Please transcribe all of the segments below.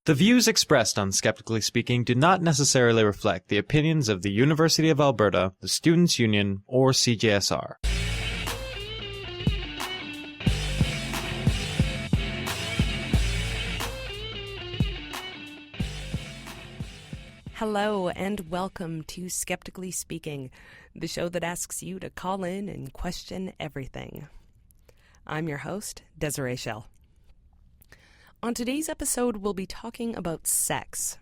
The views expressed on Skeptically Speaking do not necessarily reflect the opinions of the University of Alberta, the Students' Union, or CJSR. Hello and welcome to Skeptically Speaking, the show that asks you to call in and question everything. I'm your host, Desiree Schell. On today's episode, we'll be talking about sex,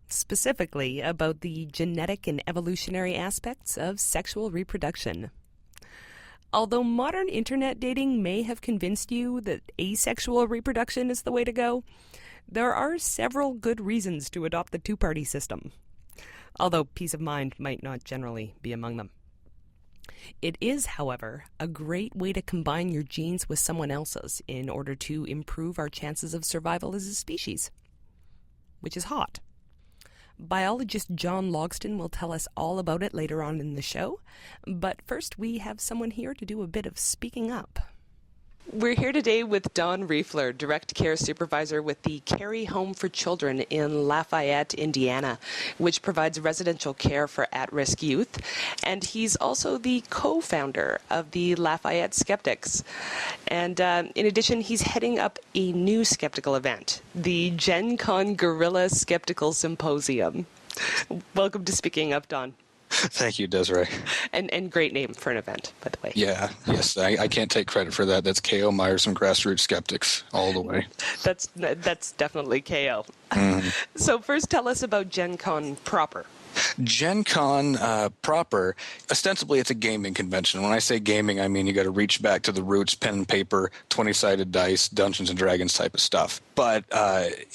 specifically about the genetic and evolutionary aspects of sexual reproduction. Although modern internet dating may have convinced you that asexual reproduction is the way to go, there are several good reasons to adopt the two-party system, although peace of mind might not generally be among them. It is, however, a great way to combine your genes with someone else's in order to improve our chances of survival as a species, which is hot. Biologist John Logsdon will tell us all about it later on in the show, but first we have someone here to do a bit of speaking up. We're here today with Don Riefler, Direct Care Supervisor with the Carey Home for Children in Lafayette, Indiana, which provides residential care for at-risk youth. And he's also the co-founder of the Lafayette Skeptics. And in addition, he's heading up a new skeptical event, the Gen Con Guerilla Skeptical Symposium. Welcome to Speaking Up, Don. Thank you, Desiree. And great name for an event, by the way. Yes, I can't take credit for that. That's K.O. Myers from Grassroots Skeptics all the way. That's definitely K.O. Mm-hmm. So first tell us about Gen Con proper. Gen Con proper, ostensibly it's a gaming convention. When I say gaming, I mean you got to reach back to the roots, pen and paper, 20-sided dice, Dungeons and Dragons type of stuff. But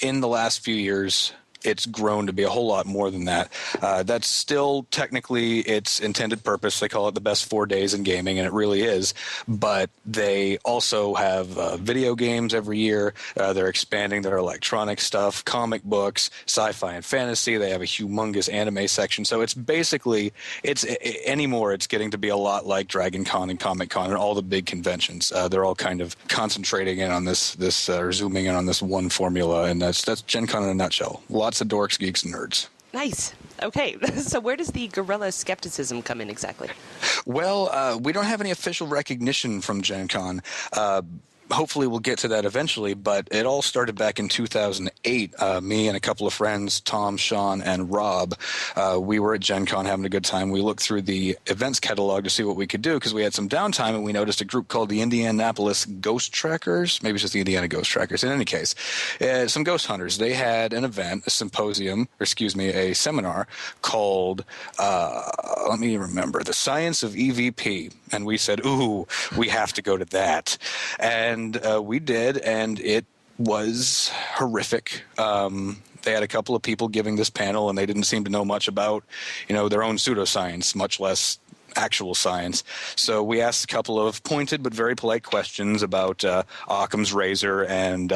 in the last few years, it's grown to be a whole lot more than that. That's still technically its intended purpose. They call it the best 4 days in gaming, and it really is. But they also have video games every year. They're expanding their electronic stuff, comic books, sci-fi and fantasy. They have a humongous anime section. So it's basically, it's getting to be a lot like Dragon Con and Comic Con and all the big conventions. They're all kind of concentrating in on this or zooming in on this one formula, and that's Gen Con in a nutshell. Lots of dorks, geeks, and nerds. Nice. Okay, so where does the guerrilla skepticism come in exactly? Well, we don't have any official recognition from Gen Con. Hopefully we'll get to that eventually, but it all started back in 2008. Me and a couple of friends, Tom, Sean, and Rob, we were at Gen Con having a good time. We looked through the events catalog to see what we could do because we had some downtime, and we noticed a group called the Indianapolis Ghost Trackers. Maybe it's just the Indiana Ghost Trackers. In any case, some ghost hunters. They had an event, a seminar called, let me remember, The Science of EVP. And we said, ooh, we have to go to that. And we did, and it was horrific. They had a couple of people giving this panel, and they didn't seem to know much about, their own pseudoscience, much less actual science. So we asked a couple of pointed but very polite questions about Occam's razor and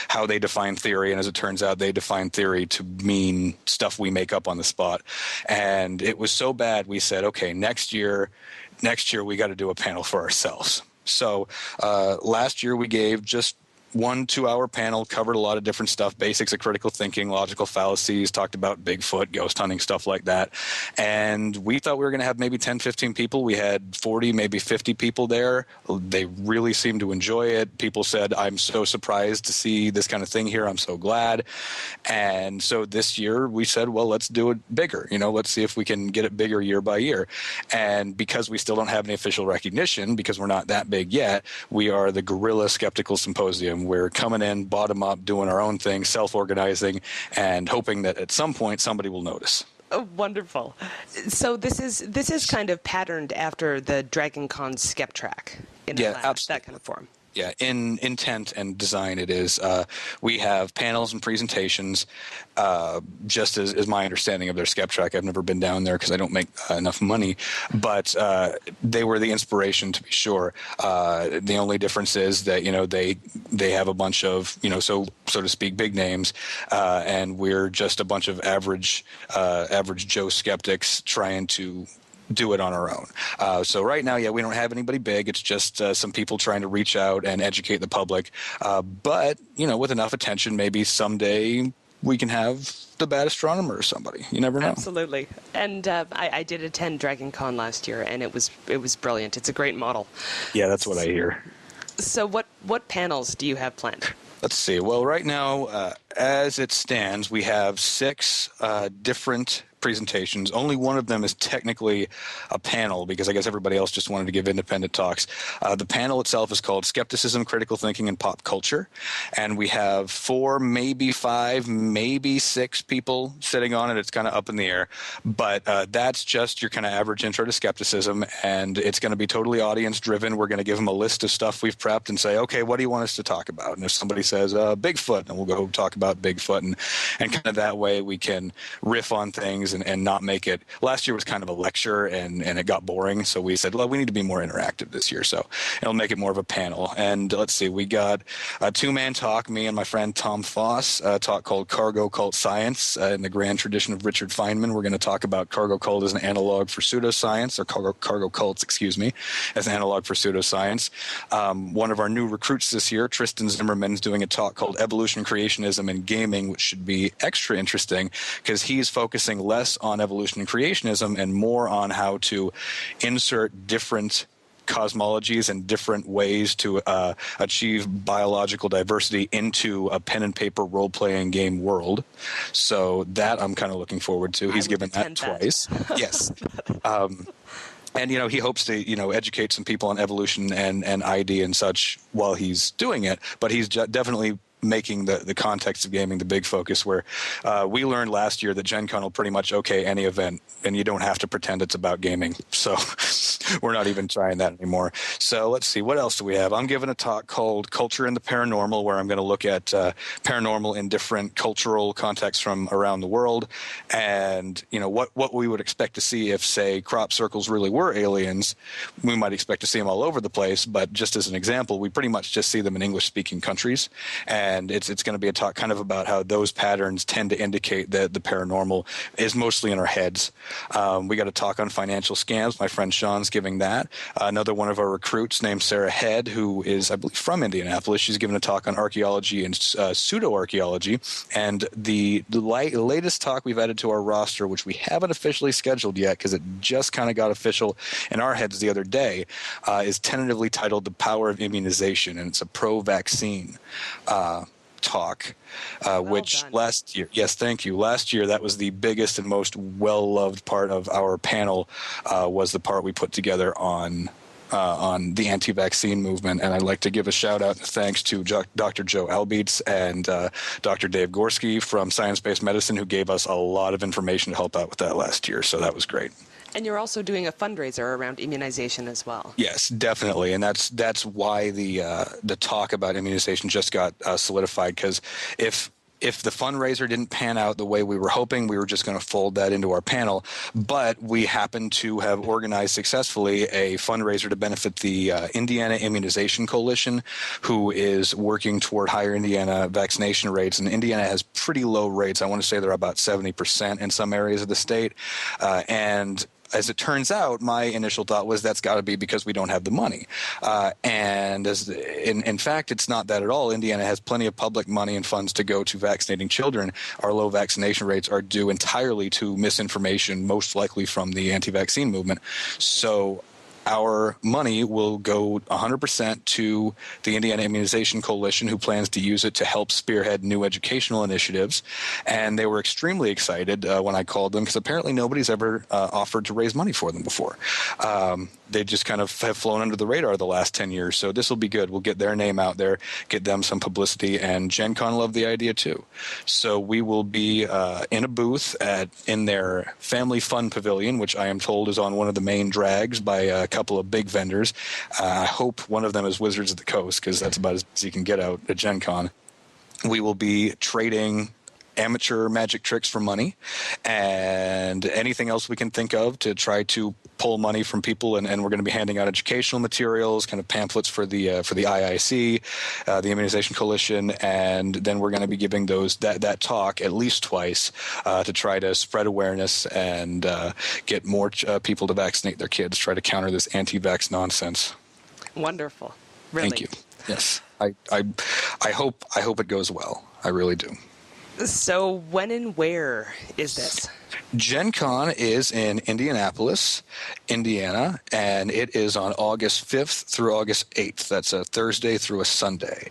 how they define theory. And as it turns out, they define theory to mean stuff we make up on the spot. And it was so bad, we said, okay, next year we got to do a panel for ourselves. So last year we gave just 1 2-hour panel, covered a lot of different stuff, basics of critical thinking, logical fallacies, talked about Bigfoot, ghost hunting, stuff like that. And we thought we were going to have maybe 10, 15 people. We had 40, maybe 50 people there. They really seemed to enjoy it. People said, I'm so surprised to see this kind of thing here. I'm so glad. And so this year we said, well, let's do it bigger. Let's see if we can get it bigger year by year. And because we still don't have any official recognition, because we're not that big yet, we are the Guerilla Skeptical Symposium. We're coming in bottom up, doing our own thing, self-organizing, and hoping that at some point somebody will notice. Oh, wonderful. So this is kind of patterned after the Dragon Con Skep Track in absolutely. That kind of form. Yeah, in intent and design it is. We have panels and presentations, just as my understanding of their Skep Track. I've never been down there because I don't make enough money, but they were the inspiration to be sure. The only difference is that, they have a bunch of, so to speak, big names, and we're just a bunch of average Joe skeptics trying to do it on our own. So right now, we don't have anybody big. It's just some people trying to reach out and educate the public. But, with enough attention, maybe someday we can have the bad astronomer or somebody. You never know. Absolutely. And I did attend Dragon Con last year, and it was brilliant. It's a great model. Yeah, that's what I hear. So what panels do you have planned? Let's see. Well, right now, as it stands, we have 6 different presentations. Only one of them is technically a panel because I guess everybody else just wanted to give independent talks. The panel itself is called Skepticism, Critical Thinking, and Pop Culture. And we have 4, maybe 5, maybe 6 people sitting on it. It's kind of up in the air. But that's just your kind of average intro to skepticism. And it's going to be totally audience driven. We're going to give them a list of stuff we've prepped and say, okay, what do you want us to talk about? And if somebody says Bigfoot, then we'll go talk about Bigfoot. And kind of that way we can riff on things and not make it. Last year was kind of a lecture and it got boring, so we said, well, we need to be more interactive this year, so it'll make it more of a panel. And let's see, we got a 2-man talk, me and my friend Tom Foss, a talk called Cargo Cult Science in the grand tradition of Richard Feynman. We're going to talk about cargo cult as an analog for pseudoscience, or cargo cults, excuse me, as an analog for pseudoscience. One of our new recruits this year, Tristan Zimmerman, is doing a talk called Evolution, Creationism, and Gaming, which should be extra interesting because he's focusing less on evolution and creationism and more on how to insert different cosmologies and different ways to achieve biological diversity into a pen and paper role-playing game world. So that I'm kind of looking forward to. He's given that twice. Yes. And, he hopes to, educate some people on evolution and ID and such while he's doing it. But he's definitely making the context of gaming the big focus, where we learned last year that Gen Con will pretty much okay any event, and you don't have to pretend it's about gaming. So we're not even trying that anymore. So let's see, what else do we have? I'm giving a talk called Culture and the Paranormal, where I'm going to look at paranormal in different cultural contexts from around the world, and what we would expect to see if, say, crop circles really were aliens. We might expect to see them all over the place, but just as an example, we pretty much just see them in English-speaking countries. And it's going to be a talk kind of about how those patterns tend to indicate that the paranormal is mostly in our heads. We got a talk on financial scams. My friend Sean's giving that. Another one of our recruits named Sarah Head, who is, I believe, from Indianapolis. She's giving a talk on archaeology and pseudo-archaeology. And the latest talk we've added to our roster, which we haven't officially scheduled yet because it just kind of got official in our heads the other day, is tentatively titled The Power of Immunization, and it's a pro-vaccine talk, which done. Last year, yes, thank you. Last year, that was the biggest and most well-loved part of our panel, was the part we put together on the anti-vaccine movement. And I'd like to give a shout-out and thanks to Dr. Joe Albeets and Dr. Dave Gorski from Science-Based Medicine, who gave us a lot of information to help out with that last year. So that was great. And you're also doing a fundraiser around immunization as well. Yes, definitely, and that's why the talk about immunization just got solidified. Because if the fundraiser didn't pan out the way we were hoping, we were just going to fold that into our panel. But we happen to have organized successfully a fundraiser to benefit the Indiana Immunization Coalition, who is working toward higher Indiana vaccination rates. And Indiana has pretty low rates. I want to say they're about 70% in some areas of the state. And as it turns out, my initial thought was that's got to be because we don't have the money. And in fact, it's not that at all. Indiana has plenty of public money and funds to go to vaccinating children. Our low vaccination rates are due entirely to misinformation, most likely from the anti-vaccine movement. So our money will go 100% to the Indiana Immunization Coalition, who plans to use it to help spearhead new educational initiatives. And they were extremely excited when I called them, because apparently nobody's ever offered to raise money for them before. They just kind of have flown under the radar the last 10 years. So this will be good. We'll get their name out there, get them some publicity, and Gen Con loved the idea too. So we will be in a booth in their Family Fun Pavilion, which I am told is on one of the main drags by a couple of big vendors. I hope one of them is Wizards of the Coast, because that's about as you can get out at Gen Con. We will be trading amateur magic tricks for money and anything else we can think of to try to pull money from people, and we're going to be handing out educational materials, kind of pamphlets for the IIC, the Immunization Coalition, and then we're going to be giving that talk at least twice to try to spread awareness and get more people to vaccinate their kids, try to counter this anti-vax nonsense. Wonderful. Really. Thank you. Yes, I hope it goes well. I really do. So when and where is this? Gen Con is in Indianapolis, Indiana, and it is on August 5th through August 8th. That's a Thursday through a Sunday.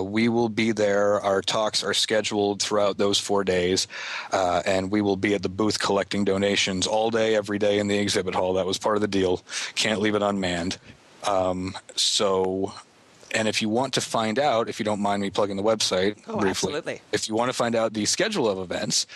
We will be there. Our talks are scheduled throughout those 4 days, and we will be at the booth collecting donations all day, every day in the exhibit hall. That was part of the deal. Can't leave it unmanned. And if you want to find out, if you don't mind me plugging the website briefly, absolutely. if you want to find out the schedule of events,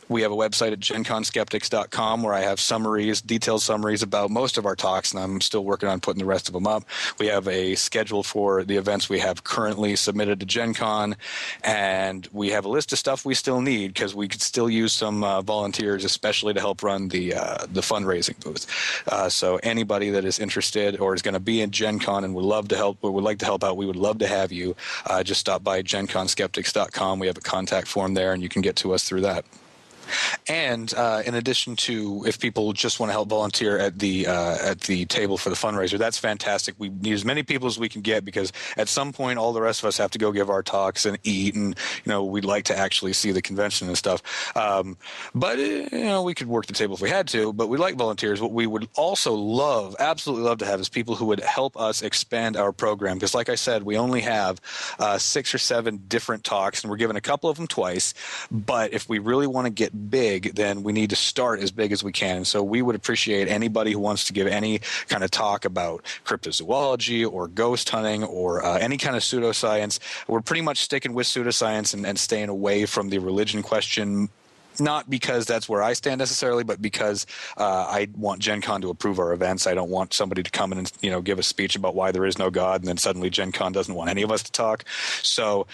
we have a website at genconskeptics.com where I have summaries, detailed summaries about most of our talks, and I'm still working on putting the rest of them up. We have a schedule for the events we have currently submitted to Gen Con, and we have a list of stuff we still need because we could still use some volunteers, especially to help run the fundraising booth. So anybody that is interested or is going to be in Gen Con and would love to help or would like to help out, we would love to have you. Just stop by genconskeptics.com. We have a contact form there, and you can get to us through that. And in addition to, if people just want to help volunteer at the table for the fundraiser, that's fantastic. We need as many people as we can get because at some point all the rest of us have to go give our talks and eat, and we'd like to actually see the convention and stuff. But we could work the table if we had to. But we like volunteers. What we would also absolutely love to have, is people who would help us expand our program. Because like I said, we only have 6 or 7 different talks, and we're giving a couple of them twice. But if we really want to get big, then we need to start as big as we can. And so we would appreciate anybody who wants to give any kind of talk about cryptozoology or ghost hunting or any kind of pseudoscience. We're pretty much sticking with pseudoscience and staying away from the religion question. Not because that's where I stand necessarily, but because I want Gen Con to approve our events. I don't want somebody to come in and give a speech about why there is no God, and then suddenly Gen Con doesn't want any of us to talk. So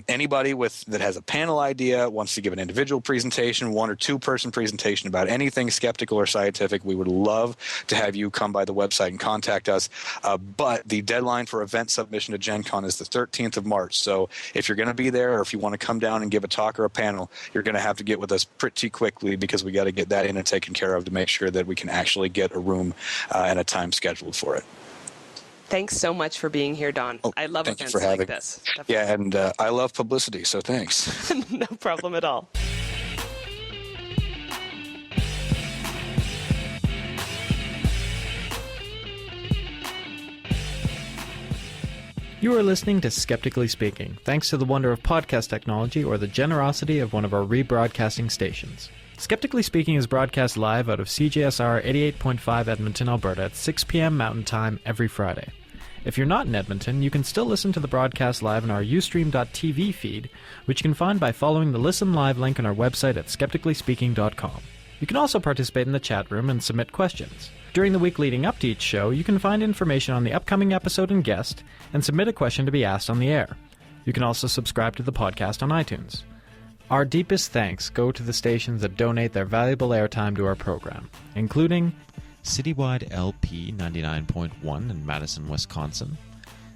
anybody that has a panel idea, wants to give an individual presentation, 1 or 2 person presentation about anything skeptical or scientific, we would love to have you come by the website and contact us. But the deadline for event submission to Gen Con is the 13th of March. So if you're going to be there, or if you want to come down and give a talk or a panel, you're going to have to get with us pretty quickly, because we got to get that in and taken care of to make sure that we can actually get a room and a time scheduled for it. Thanks so much for being here, Don. I love events like this. Definitely. Yeah, and I love publicity, so thanks. No problem at all. You are listening to Skeptically Speaking, thanks to the wonder of podcast technology or the generosity of one of our rebroadcasting stations. Skeptically Speaking is broadcast live out of CJSR 88.5 Edmonton, Alberta at 6 p.m. Mountain Time every Friday. If you're not in Edmonton, you can still listen to the broadcast live on our Ustream.tv feed, which you can find by following the Listen Live link on our website at skepticallyspeaking.com. You can also participate in the chat room and submit questions. During the week leading up to each show, you can find information on the upcoming episode and guest, and submit a question to be asked on the air. You can also subscribe to the podcast on iTunes. Our deepest thanks go to the stations that donate their valuable airtime to our program, including Citywide LP 99.1 in Madison, Wisconsin,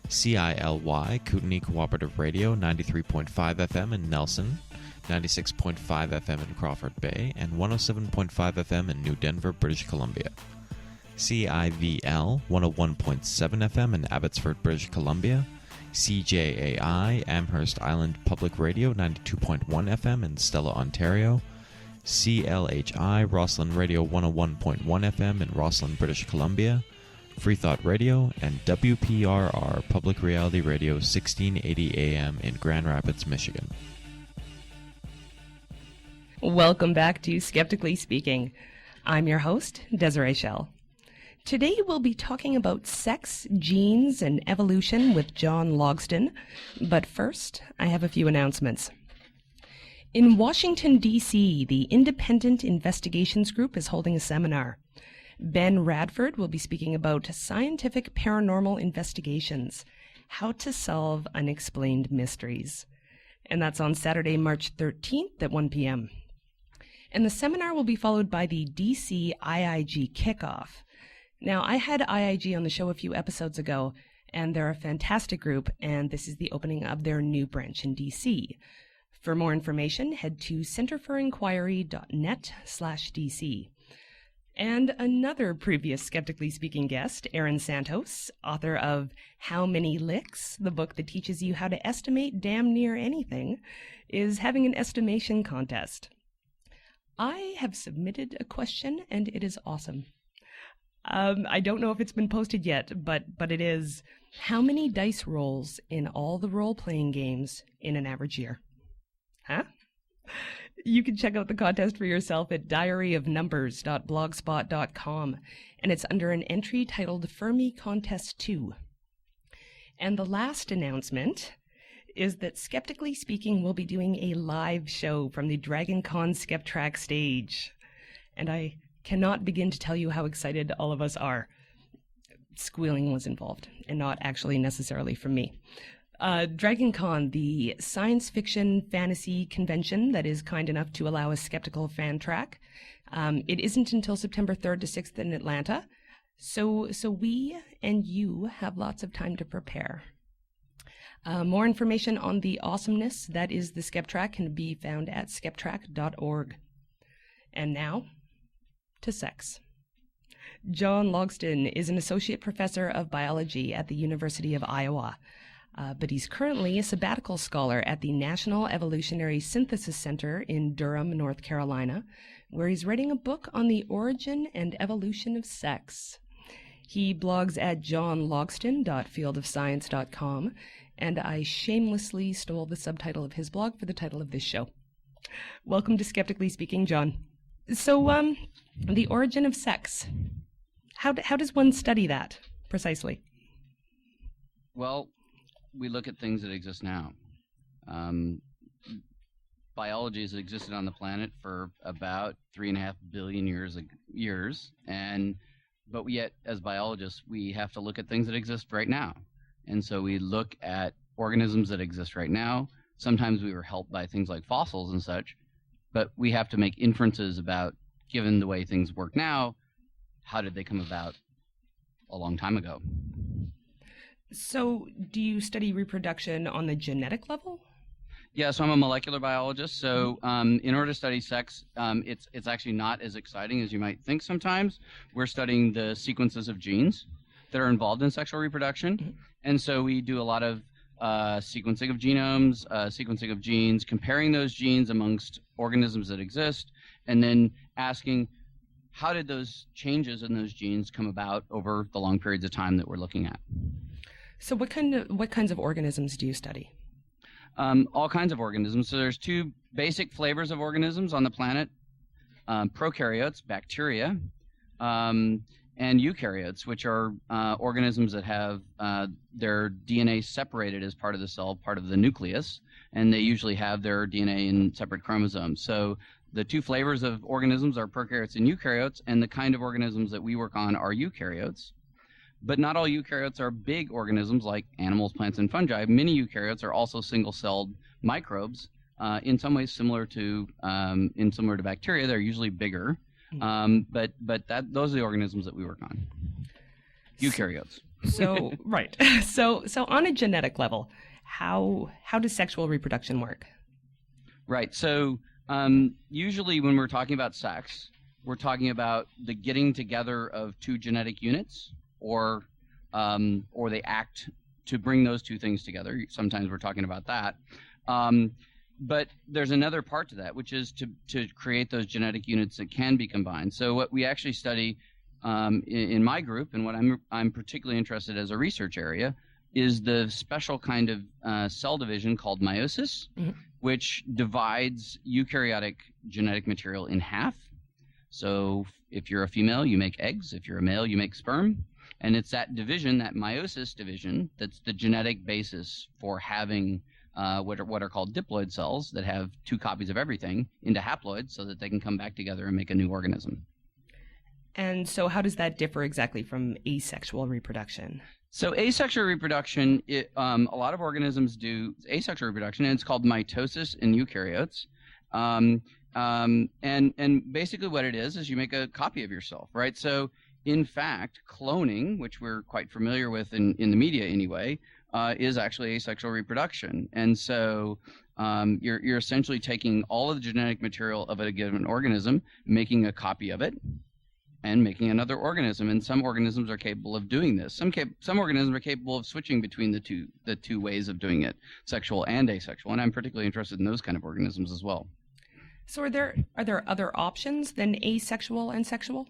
CILY Kootenai Cooperative Radio 93.5 FM in Nelson, 96.5 FM in Crawford Bay, and 107.5 FM in New Denver, British Columbia. CIVL 101.7 FM in Abbotsford, British Columbia, CJAI Amherst Island Public Radio 92.1 FM in Stella, Ontario, CLHI Roslyn Radio 101.1 FM in Roslyn, British Columbia, Free Thought Radio, and WPRR Public Reality Radio 1680 AM in Grand Rapids, Michigan. Welcome back to Skeptically Speaking. I'm your host, Desiree Schell. Today we'll be talking about sex, genes, and evolution with John Logsdon. But first, I have a few announcements. In Washington, D.C., the Independent Investigations Group is holding a seminar. Ben Radford will be speaking about scientific paranormal investigations, how to solve unexplained mysteries. And that's on Saturday, March 13th at 1 p.m. And the seminar will be followed by the DC IIG kickoff. Now, I had IIG on the show a few episodes ago, and they're a fantastic group, and this is the opening of their new branch in DC. For more information, head to centerforinquiry.net/DC. And another previous Skeptically Speaking guest, Aaron Santos, author of How Many Licks, the book that teaches you how to estimate damn near anything, is having an estimation contest. I have submitted a question, and it is awesome. I don't know if it's been posted yet, but it is, how many dice rolls in all the role-playing games in an average year? Huh? You can check out the contest for yourself at diaryofnumbers.blogspot.com, and it's under an entry titled Fermi Contest 2. And the last announcement is that Skeptically Speaking will be doing a live show from the DragonCon SkepTrack stage. And I cannot begin to tell you how excited all of us are. Squealing was involved, and not actually necessarily from me. DragonCon, the science fiction fantasy convention that is kind enough to allow a skeptical fan track. It isn't until September 3rd to 6th in Atlanta, so we and you have lots of time to prepare. More information on the awesomeness that is the SkepTrack can be found at skeptrack.org. And now, to sex. John Logsdon is an associate professor of biology at the University of Iowa. But he's currently a sabbatical scholar at the National Evolutionary Synthesis Center in Durham, North Carolina, where he's writing a book on the origin and evolution of sex. He blogs at johnlogsdon.fieldofscience.com, and I shamelessly stole the subtitle of his blog for the title of this show. Welcome to Skeptically Speaking, John. So, the origin of sex. How does one study that, precisely? Well, we look at things that exist now. Biology has existed on the planet for about 3.5 billion years, but yet, as biologists, we have to look at things that exist right now. And so we look at organisms that exist right now. Sometimes we were helped by things like fossils and such, but we have to make inferences about, given the way things work now, how did they come about a long time ago? So, do you study reproduction on the genetic level? Yeah, so I'm a molecular biologist. So, in order to study sex, it's actually not as exciting as you might think sometimes. We're studying the sequences of genes that are involved in sexual reproduction, and so we do a lot of sequencing of genomes, sequencing of genes, comparing those genes amongst organisms that exist, and then asking, how did those changes in those genes come about over the long periods of time that we're looking at? So what kinds of organisms do you study? All kinds of organisms. So there's two basic flavors of organisms on the planet: prokaryotes, bacteria, and eukaryotes, which are organisms that have their DNA separated as part of the cell, part of the nucleus, and they usually have their DNA in separate chromosomes. So the two flavors of organisms are prokaryotes and eukaryotes, and the kind of organisms that we work on are eukaryotes. But not all eukaryotes are big organisms like animals, plants, and fungi. Many eukaryotes are also single-celled microbes. In some ways, similar to bacteria, they're usually bigger. But those are the organisms that we work on. Eukaryotes. So right. So on a genetic level, how does sexual reproduction work? Right. So usually when we're talking about sex, we're talking about the getting together of two genetic units, or they act to bring those two things together. Sometimes we're talking about that. But there's another part to that, which is to create those genetic units that can be combined. So what we actually study in my group, and what I'm particularly interested as a research area, is the special kind of cell division called meiosis, which divides eukaryotic genetic material in half. So if you're a female, you make eggs. If you're a male, you make sperm. And it's that division, that meiosis division, that's the genetic basis for having what are called diploid cells that have two copies of everything into haploids so that they can come back together and make a new organism. And so how does that differ exactly from asexual reproduction? So asexual reproduction, a lot of organisms do asexual reproduction, and it's called mitosis in eukaryotes. And basically what it is you make a copy of yourself, right? So in fact, cloning, which we're quite familiar with in the media anyway, is actually asexual reproduction. And so you're essentially taking all of the genetic material of a given organism, making a copy of it, and making another organism. And some organisms are capable of doing this. Some organisms are capable of switching between the two ways of doing it, sexual and asexual. And I'm particularly interested in those kind of organisms as well. So are there other options than asexual and sexual?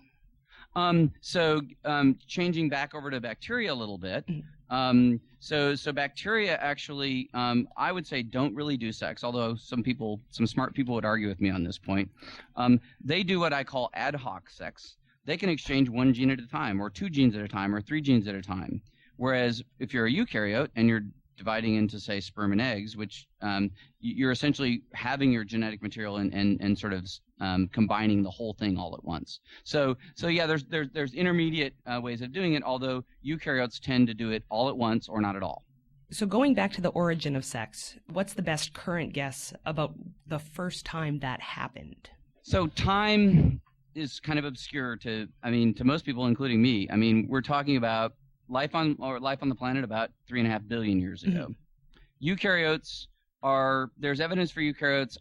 Changing back over to bacteria a little bit. So bacteria actually, I would say, don't really do sex, although some smart people would argue with me on this point. They do what I call ad hoc sex. They can exchange one gene at a time, or two genes at a time, or three genes at a time. Whereas if you're a eukaryote and you're dividing into, say, sperm and eggs, which you're essentially having your genetic material and sort of combining the whole thing all at once. So yeah, there's intermediate ways of doing it, although eukaryotes tend to do it all at once or not at all. So going back to the origin of sex, what's the best current guess about the first time that happened? So time is kind of obscure to most people, including me. I mean, we're talking about life on the planet about 3.5 billion years ago. Eukaryotes there's evidence for eukaryotes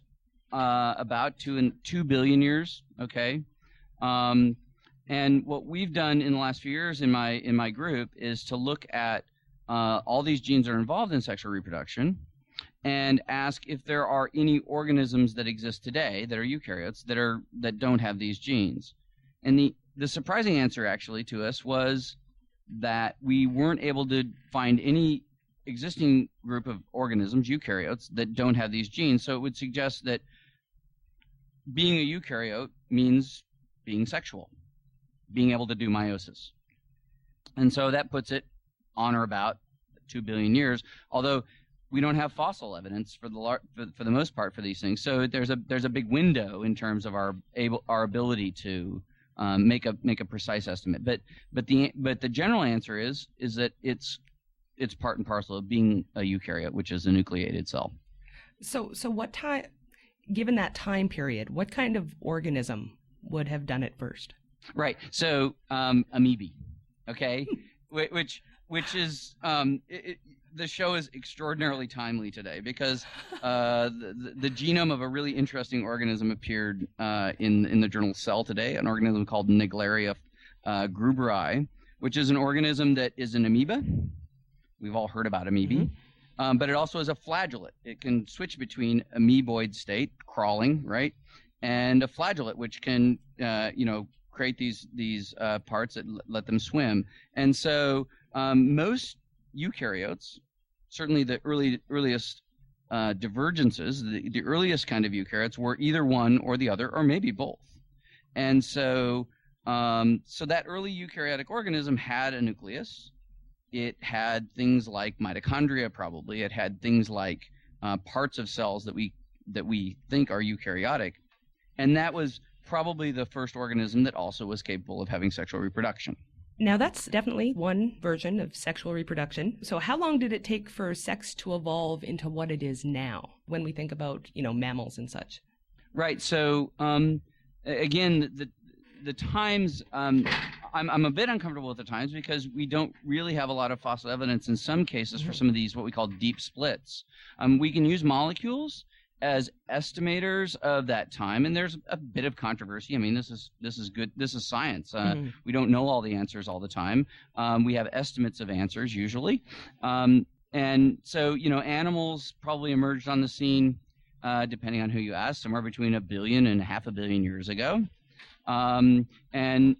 about 2 billion years. Okay, and what we've done in the last few years in my group is to look at all these genes that are involved in sexual reproduction, and ask if there are any organisms that exist today that are eukaryotes that don't have these genes. And the surprising answer actually to us was that we weren't able to find any existing group of organisms, eukaryotes, that don't have these genes. So it would suggest that being a eukaryote means being sexual, being able to do meiosis. And so that puts it on or about 2 billion years, although we don't have fossil evidence for the most part for these things. So there's a big window in terms of our ability to make a precise estimate. But the general answer is that it's part and parcel of being a eukaryote, which is a nucleated cell. So what time, given that time period, what kind of organism would have done it first? Right. So amoebae, okay, which is the show is extraordinarily timely today because the genome of a really interesting organism appeared in the journal Cell today, an organism called Naegleria gruberi, which is an organism that is an amoeba. We've all heard about amoebae. But it also is a flagellate. It can switch between amoeboid state, crawling, right, and a flagellate, which can create these parts that let them swim. And so most eukaryotes, certainly the earliest divergences, the earliest kind of eukaryotes were either one or the other, or maybe both. And so that early eukaryotic organism had a nucleus. It had things like mitochondria, probably. It had things like parts of cells that we think are eukaryotic, and that was probably the first organism that also was capable of having sexual reproduction. Now, that's definitely one version of sexual reproduction. So how long did it take for sex to evolve into what it is now when we think about, mammals and such? Right. So, again, the times, I'm a bit uncomfortable with the times because we don't really have a lot of fossil evidence in some cases for some of these what we call deep splits. We can use molecules as estimators of that time, and there's a bit of controversy. I mean, this is good. This is science. We don't know all the answers all the time. We have estimates of answers usually, and so animals probably emerged on the scene, depending on who you ask, somewhere between 1 billion and 500 million years ago. And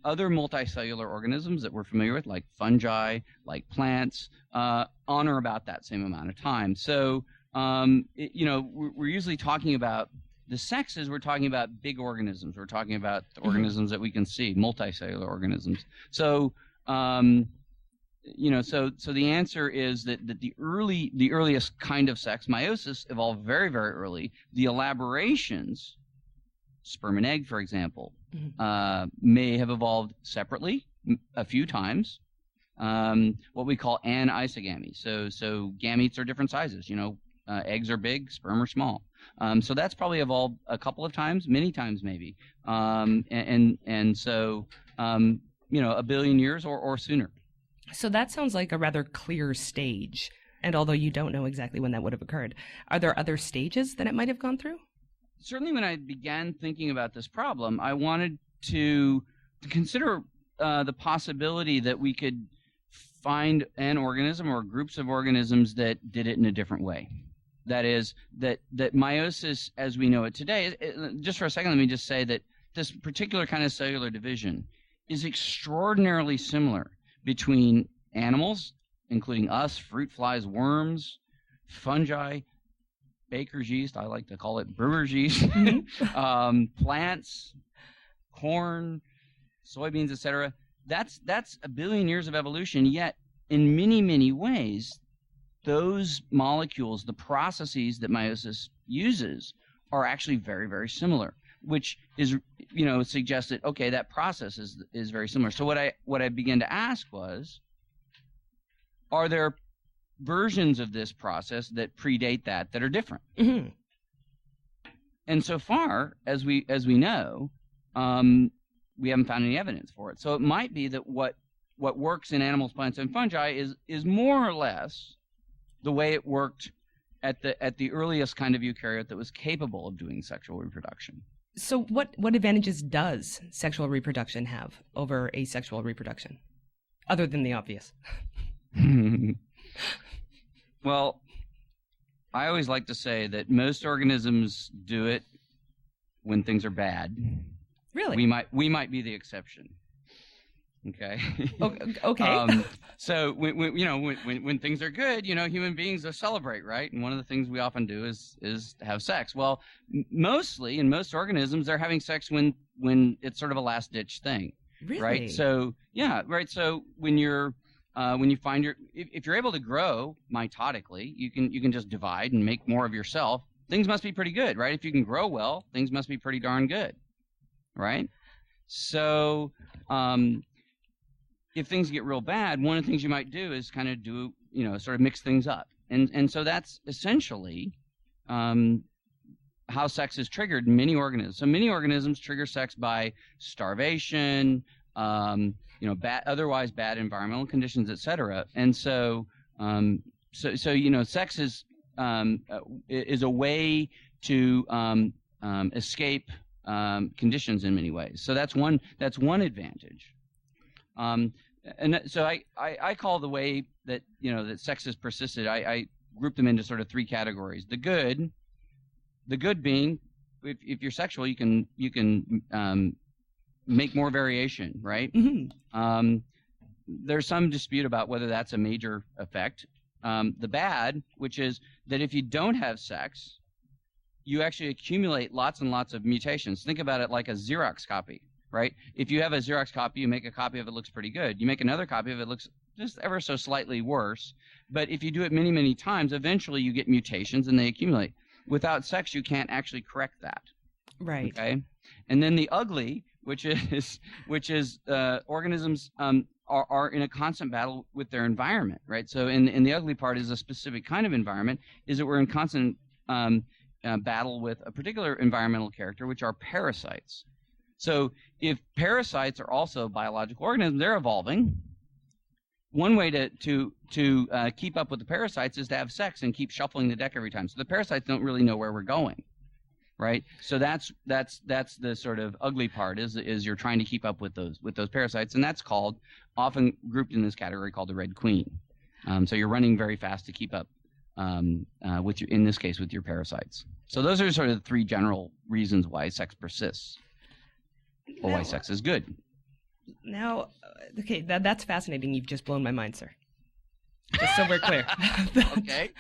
other multicellular organisms that we're familiar with, like fungi, like plants, on or about that same amount of time. So, we're usually talking about the sexes. We're talking about big organisms. We're talking about organisms that we can see, multicellular organisms. So, so the answer is that the earliest kind of sex, meiosis, evolved very, very early. The elaborations, sperm and egg, for example, may have evolved separately a few times. What we call anisogamy. So gametes are different sizes. Eggs are big, sperm are small. So that's probably evolved a couple of times, many times maybe. And so 1 billion years or sooner. So that sounds like a rather clear stage. And although you don't know exactly when that would have occurred, are there other stages that it might have gone through? Certainly when I began thinking about this problem, I wanted to consider the possibility that we could find an organism or groups of organisms that did it in a different way. That is, that meiosis as we know it today, just for a second, let me just say that this particular kind of cellular division is extraordinarily similar between animals, including us, fruit flies, worms, fungi, baker's yeast, I like to call it brewer's yeast, plants, corn, soybeans, etc. That's a billion years of evolution, yet in many, many ways, those molecules, the processes that meiosis uses, are actually very, very similar, which is, suggests that, okay, that process is very similar. So what I began to ask was, are there versions of this process that predate that are different? Mm-hmm. And so far, as we know, we haven't found any evidence for it. So it might be that what works in animals, plants, and fungi is more or less the way it worked at the earliest kind of eukaryote that was capable of doing sexual reproduction. So what advantages does sexual reproduction have over asexual reproduction, other than the obvious? Well, I always like to say that most organisms do it when things are bad. Really? We might be the exception. Okay. Okay. So when things are good, human beings will celebrate, right? And one of the things we often do is have sex. Well, mostly in most organisms, they're having sex when it's sort of a last ditch thing. Really? Right. So yeah. Right. So when you find if you're able to grow mitotically, you can just divide and make more of yourself. Things must be pretty good, right? If you can grow well, things must be pretty darn good, right? So if things get real bad, one of the things you might do is kind of sort of mix things up. And so that's essentially how sex is triggered in many organisms. So many organisms trigger sex by starvation, otherwise bad environmental conditions, etc. And so sex is a way to escape conditions in many ways. So that's one advantage. And so I call the way that that sex has persisted. I group them into sort of three categories. The good being, if you're sexual, you can make more variation, right? Mm-hmm. There's some dispute about whether that's a major effect. The bad, which is that if you don't have sex, you actually accumulate lots and lots of mutations. Think about it like a Xerox copy, right? If you have a Xerox copy, you make a copy of it, looks pretty good. You make another copy of it, looks just ever so slightly worse. But if you do it many, many times, eventually you get mutations and they accumulate. Without sex, you can't actually correct that. Right. Okay. And then the ugly, which is organisms are in a constant battle with their environment, right? So in the ugly part is a specific kind of environment, is that we're in constant battle with a particular environmental character, which are parasites. So if parasites are also biological organisms, they're evolving. One way to keep up with the parasites is to have sex and keep shuffling the deck every time. So the parasites don't really know where we're going, right? So that's the sort of ugly part is you're trying to keep up with those parasites, and that's called, often grouped in this category, called the red queen. So you're running very fast to keep up in this case with your parasites. So those are sort of the three general reasons why sex persists, or why sex is good. Now, okay, that's fascinating. You've just blown my mind, sir. Just so we're clear. Okay.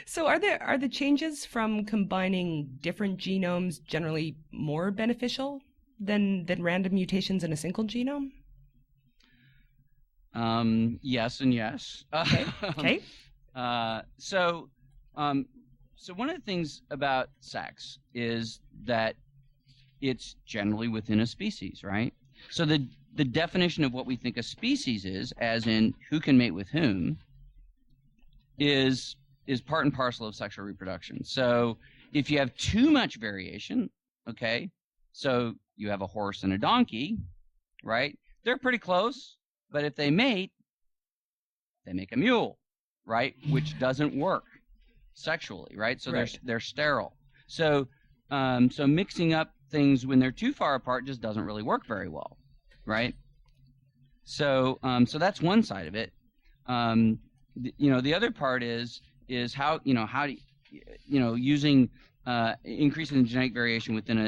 So are the changes from combining different genomes generally more beneficial than random mutations in a single genome? Yes and yes. Okay. So one of the things about sex is that it's generally within a species, right? So the definition of what we think a species is, as in who can mate with whom, is part and parcel of sexual reproduction. So if you have too much variation, okay, so you have a horse and a donkey, right? They're pretty close, but if they mate, they make a mule, right? Which doesn't work sexually, right? So right. They're sterile. So mixing up things when they're too far apart just doesn't really work very well. right? So so that's one side of it. The other part is how do using increasing the genetic variation within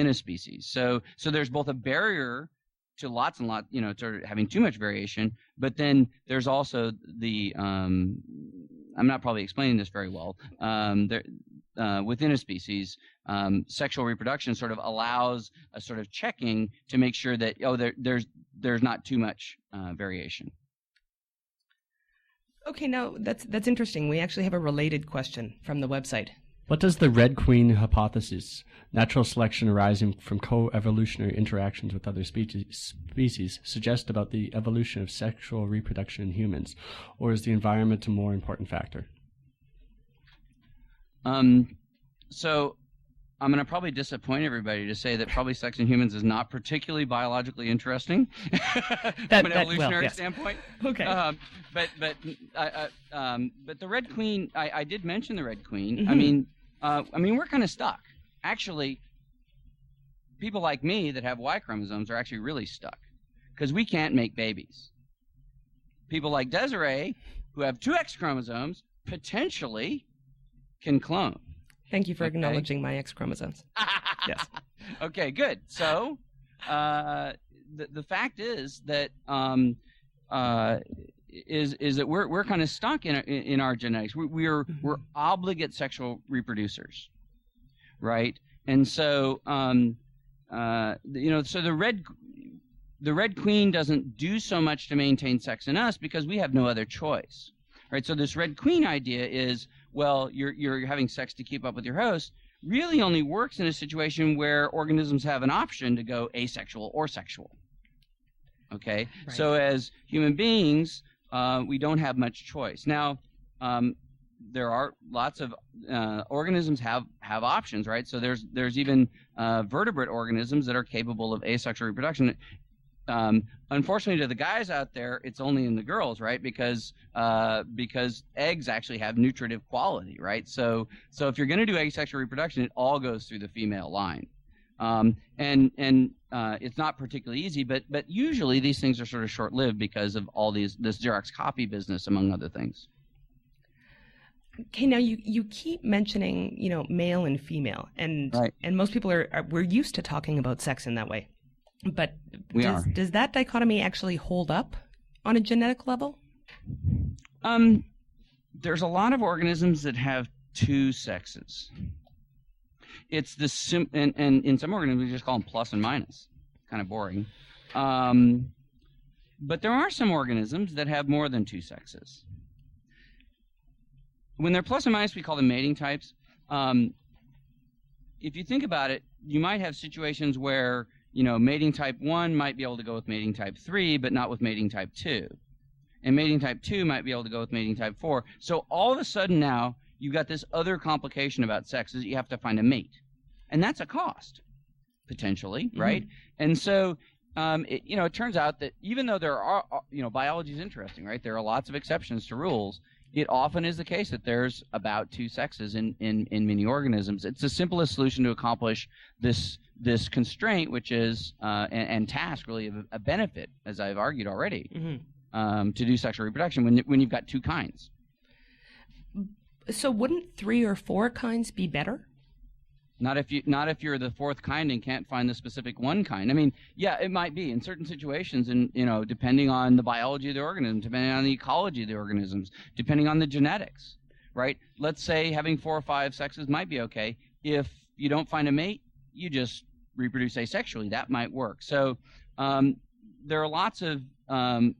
a species. So there's both a barrier to lots and lots, to having too much variation, but then there's also the I'm not probably explaining this very well. Within a species, sexual reproduction sort of allows a sort of checking to make sure that there's not too much variation. Okay, now that's interesting. We actually have a related question from the website. What does the Red Queen hypothesis, natural selection arising from co-evolutionary interactions with other species, suggest about the evolution of sexual reproduction in humans, or is the environment a more important factor? So I'm going to probably disappoint everybody to say that probably sex in humans is not particularly biologically interesting from an evolutionary standpoint. Okay. But the Red Queen, I did mention the Red Queen. Mm-hmm. I mean, we're kind of stuck. Actually, people like me that have Y chromosomes are actually really stuck because we can't make babies. People like Desiree, who have two X chromosomes, potentially can clone. Thank you for acknowledging my X chromosomes. Yes. Okay, good. So the fact is that is that we're kind of stuck in our genetics. We're obligate sexual reproducers, right? And so so the Red Queen doesn't do so much to maintain sex in us because we have no other choice, right? So this Red Queen idea is, well, you're having sex to keep up with your host, really only works in a situation where organisms have an option to go asexual or sexual. Okay, right. So as human beings, we don't have much choice. Now, there are lots of organisms have options, right? So there's even vertebrate organisms that are capable of asexual reproduction. Unfortunately, to the guys out there, it's only in the girls, right? Because eggs actually have nutritive quality, right? So if you're going to do asexual reproduction, it all goes through the female line, and it's not particularly easy. But usually these things are sort of short-lived because of all this Xerox copy business, among other things. Okay, now you keep mentioning male and female, and right. And most people we're used to talking about sex in that way. But does that dichotomy actually hold up on a genetic level? There's a lot of organisms that have two sexes. It's and in some organisms we just call them plus and minus. Kind of boring. But there are some organisms that have more than two sexes. When they're plus and minus, we call them mating types. If you think about it, you might have situations where mating type 1 might be able to go with mating type 3, but not with mating type 2. And mating type 2 might be able to go with mating type 4. So all of a sudden now, you've got this other complication about sex is you have to find a mate. And that's a cost, potentially, right? And so, it turns out that even though there are, biology is interesting, right? There are lots of exceptions to rules. It often is the case that there's about two sexes in many organisms. It's the simplest solution to accomplish this constraint, which is and task really a benefit, as I've argued already, to do sexual reproduction when you've got two kinds. So wouldn't 3 or 4 kinds be better? Not if you're the fourth kind and can't find the specific one kind. I mean, yeah, it might be in certain situations, and depending on the biology of the organism, depending on the ecology of the organisms, depending on the genetics, right? Let's say having 4 or 5 sexes might be okay. If you don't find a mate, you just reproduce asexually. That might work. So there are lots of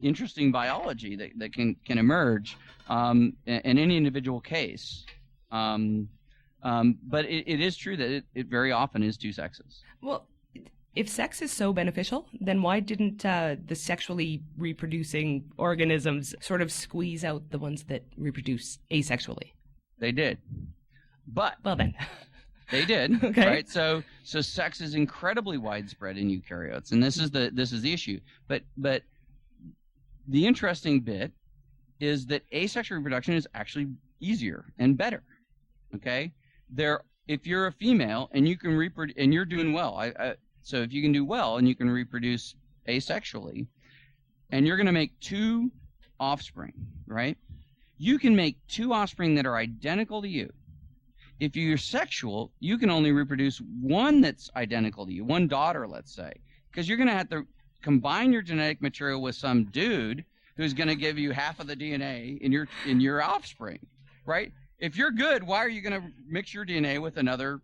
interesting biology that can emerge in any individual case. But it is true that it very often is two sexes. Well, if sex is so beneficial, then why didn't the sexually reproducing organisms sort of squeeze out the ones that reproduce asexually? They did. But well then. They did. Okay. Right? So sex is incredibly widespread in eukaryotes, and this is the issue. But the interesting bit is that asexual reproduction is actually easier and better. Okay? If you're a female and you can reproduce and you're doing well, So if you can do well and you can reproduce asexually, and you're going to make 2 offspring, right? You can make 2 offspring that are identical to you. If you're sexual, you can only reproduce 1 that's identical to you, 1 daughter, let's say, because you're going to have to combine your genetic material with some dude who's going to give you half of the DNA in your offspring, right? If you're good, why are you going to mix your DNA with another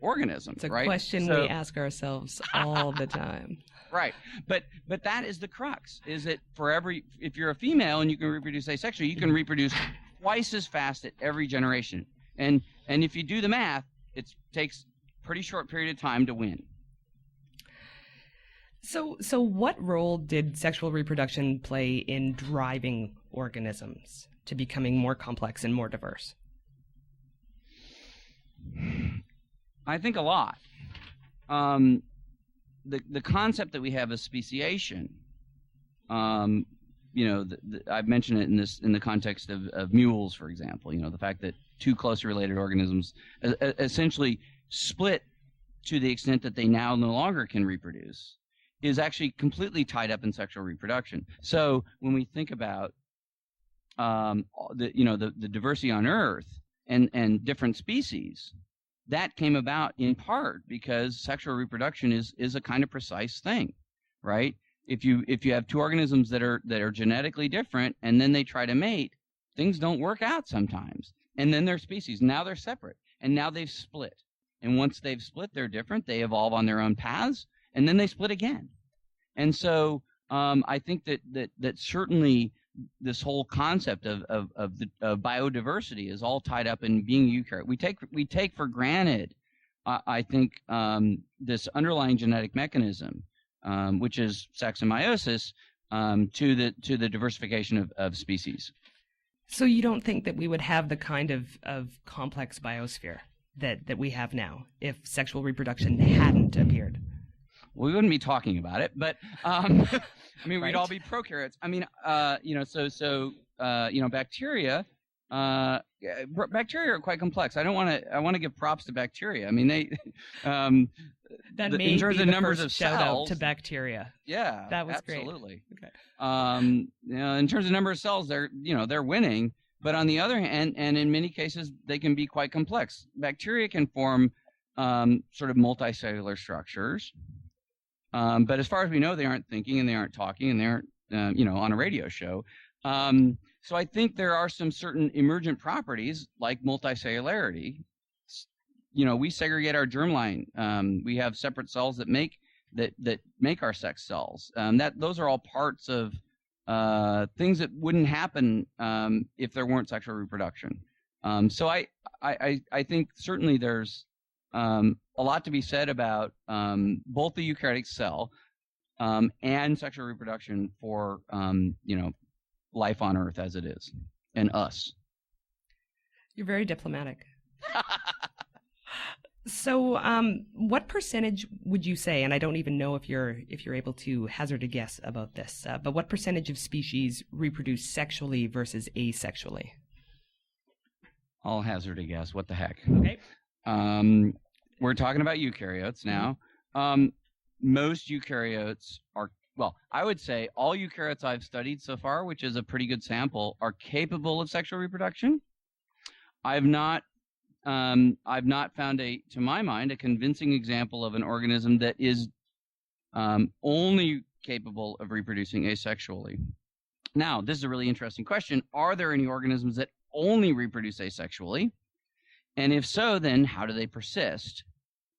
organism? It's a right? question we ask ourselves all the time. Right, but that is the crux. Is that if you're a female and you can reproduce asexually, you can reproduce twice as fast at every generation. And if you do the math, it takes a pretty short period of time to win. So what role did sexual reproduction play in driving organisms to becoming more complex and more diverse? I think a lot. The concept that we have of speciation, I've mentioned it in the context of mules, for example. The fact that 2 closely related organisms essentially split to the extent that they now no longer can reproduce is actually completely tied up in sexual reproduction. So when we think about the diversity on Earth and different species, that came about in part because sexual reproduction is a kind of precise thing, right? If you have 2 organisms that are genetically different and then they try to mate, things don't work out sometimes. And then they're species. Now they're separate. And now they've split. And once they've split, they're different. They evolve on their own paths, and then they split again. And so I think that certainly this whole concept of biodiversity is all tied up in being eukaryote. We take for granted, I think, this underlying genetic mechanism, which is sex and meiosis, to the diversification of species. So you don't think that we would have the kind of complex biosphere that we have now if sexual reproduction hadn't appeared? We wouldn't be talking about it, but I mean, Right. we'd all be prokaryotes. I mean, bacteria. Bacteria are quite complex. I want to give props to bacteria. I mean, they. That in may terms be of the numbers first of shout cells, out to bacteria. Yeah, That was absolutely. Great. Okay. In terms of number of cells, they're winning. But on the other hand, and in many cases, they can be quite complex. Bacteria can form sort of multicellular structures. But as far as we know, they aren't thinking and they aren't talking and they aren't, on a radio show. So I think there are some certain emergent properties like multicellularity. We segregate our germline. We have separate cells that make our sex cells. Those are all parts of things that wouldn't happen if there weren't sexual reproduction. So I think certainly there's a lot to be said about both the eukaryotic cell and sexual reproduction for life on Earth as it is, and us. You're very diplomatic. So, what percentage would you say? And I don't even know if you're able to hazard a guess about this. But what percentage of species reproduce sexually versus asexually? I'll hazard a guess. What the heck? Okay. We're talking about eukaryotes now. Most eukaryotes are, well, I would say all eukaryotes I've studied so far, which is a pretty good sample, are capable of sexual reproduction. I've not found to my mind, a convincing example of an organism that is only capable of reproducing asexually. Now, this is a really interesting question. Are there any organisms that only reproduce asexually? And if so, then how do they persist?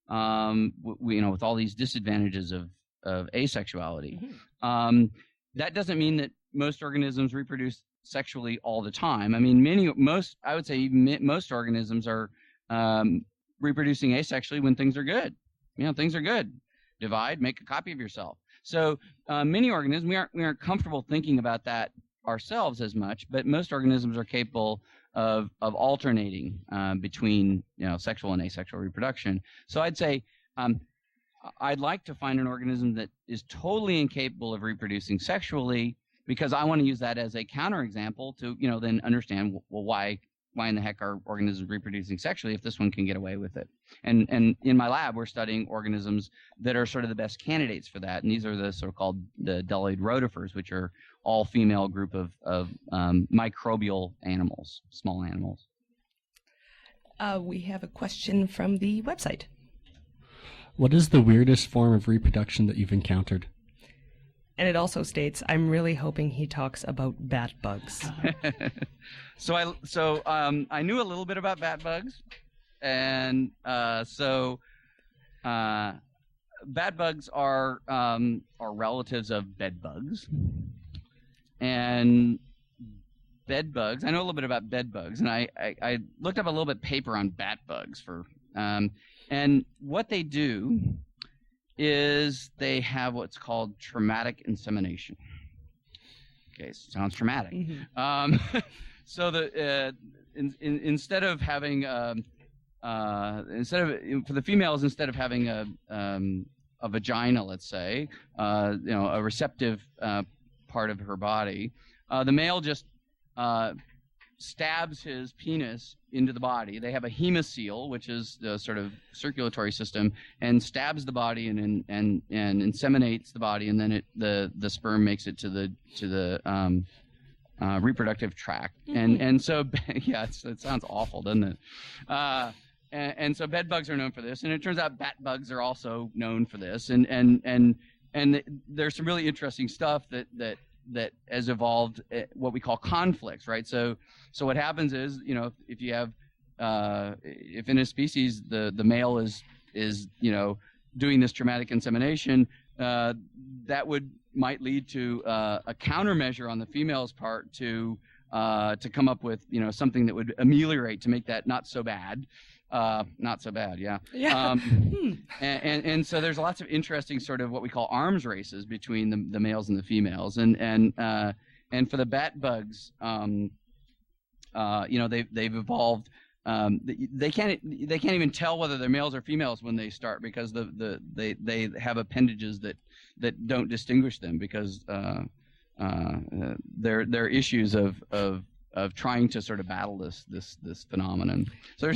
With all these disadvantages of asexuality. Mm-hmm. That doesn't mean that most organisms reproduce sexually all the time. I mean, most organisms are reproducing asexually when things are good. Things are good. Divide, make a copy of yourself. So many organisms, we aren't comfortable thinking about that ourselves as much, but most organisms are capable of alternating between sexual and asexual reproduction. So I'd say I'd like to find an organism that is totally incapable of reproducing sexually, because I want to use that as a counterexample to then understand why in the heck are organisms reproducing sexually if this one can get away with it? And in my lab, we're studying organisms that are sort of the best candidates for that. And these are the so-called the deleid rotifers, which are all female group of microbial animals, small animals. We have a question from the website. What is the weirdest form of reproduction that you've encountered? And it also states, I'm really hoping he talks about bat bugs. So I knew a little bit about bat bugs, and bat bugs are relatives of bed bugs, and bed bugs. I know a little bit about bed bugs, and I looked up a little bit paper on bat bugs and what they do is they have what's called traumatic insemination. Okay, sounds traumatic. Mm-hmm. So instead of having for the females, instead of having a vagina, let's say, a receptive part of her body, the male just stabs his penis into the body. They have a hemocoel, which is the sort of circulatory system, and stabs the body and inseminates the body, and then the sperm makes it to the reproductive tract. Mm-hmm. And so yeah, it sounds awful, doesn't it? And so bed bugs are known for this, and it turns out bat bugs are also known for this, and there's some really interesting stuff that has evolved what we call conflicts, right? So what happens is, if you have if in a species the male is doing this traumatic insemination, that might lead to a countermeasure on the female's part to come up with something that would ameliorate, to make that not so bad. Not so bad, yeah. Yeah. And so there's lots of interesting sort of what we call arms races between the males and the females, and for the bat bugs, they've evolved. They can't even tell whether they're males or females when they start, because they have appendages that don't distinguish them, because they're issues of trying to sort of battle this phenomenon. So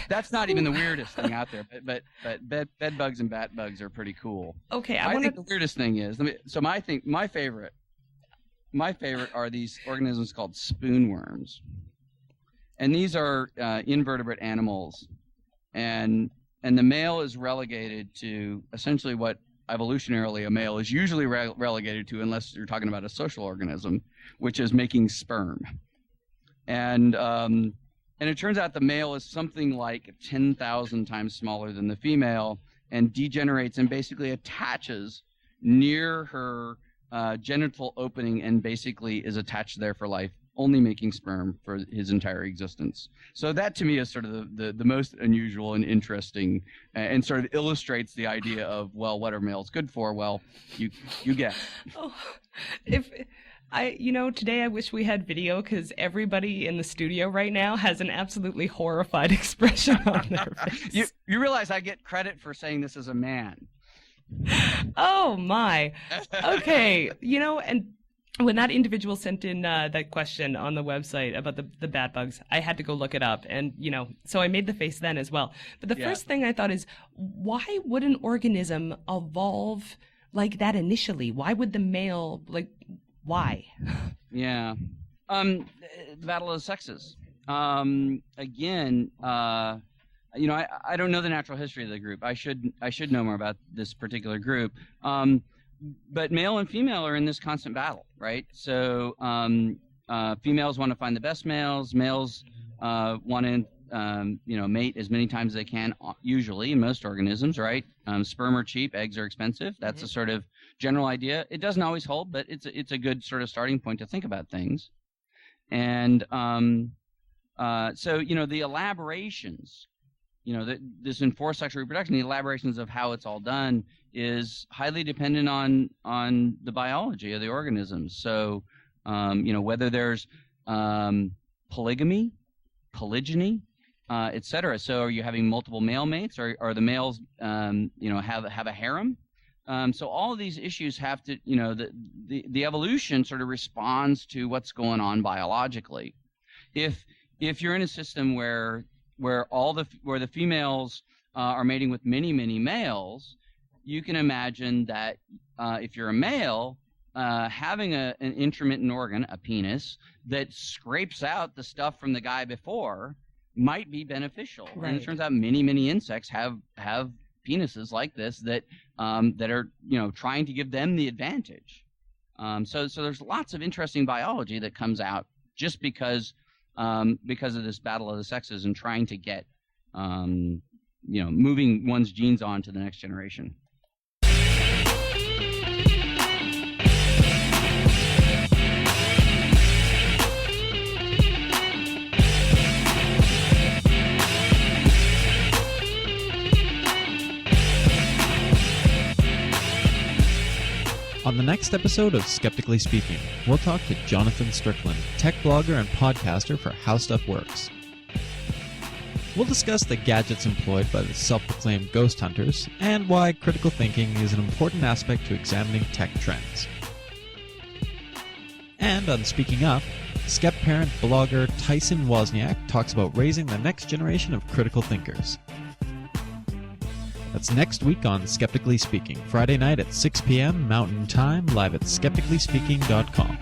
that's not even the weirdest thing out there, but bed bugs and bat bugs are pretty cool. Okay, I think the weirdest thing is, my favorite are these organisms called spoonworms, and these are invertebrate animals, and the male is relegated to essentially what evolutionarily a male is usually relegated to, unless you're talking about a social organism, which is making sperm. And it turns out the male is something like 10,000 times smaller than the female, and degenerates and basically attaches near her genital opening, and basically is attached there for life, only making sperm for his entire existence. So that to me is sort of the most unusual and interesting, and sort of illustrates the idea of, well, what are males good for? Well, you get. Oh, today I wish we had video, because everybody in the studio right now has an absolutely horrified expression on their face. You realize I get credit for saying this as a man. Oh my. Okay. And when that individual sent in that question on the website about the bat bugs, I had to go look it up, and so I made the face then as well. But the first thing I thought is, why would an organism evolve like that initially? Why would the male why? Yeah. The battle of the sexes. Again, I don't know the natural history of the group. I should know more about this particular group. But male and female are in this constant battle, right? So females want to find the best males. Males want to mate as many times as they can, usually in most organisms, right? Sperm are cheap, eggs are expensive. That's a sort of general idea. It doesn't always hold, but it's a good sort of starting point to think about things. And so the elaborations, this enforced sexual reproduction, the elaborations of how it's all done is highly dependent on the biology of the organisms. So whether there's polygamy, polygyny, etc. So are you having multiple male mates, or are the males have a harem? So all of these issues have to, the evolution sort of responds to what's going on biologically. If if you're in a system where the females are mating with many males, you can imagine that if you're a male, having an intermittent organ, a penis, that scrapes out the stuff from the guy before might be beneficial. Right. And it turns out many insects have penises like this that are trying to give them the advantage. So there's lots of interesting biology that comes out just because of this battle of the sexes and trying to get moving one's genes on to the next generation. On the next episode of Skeptically Speaking, we'll talk to Jonathan Strickland, tech blogger and podcaster for How Stuff Works. We'll discuss the gadgets employed by the self-proclaimed ghost hunters and why critical thinking is an important aspect to examining tech trends. And on Speaking Up, Skep parent blogger Tyson Wozniak talks about raising the next generation of critical thinkers. That's next week on Skeptically Speaking, Friday night at 6 p.m. Mountain Time, live at skepticallyspeaking.com.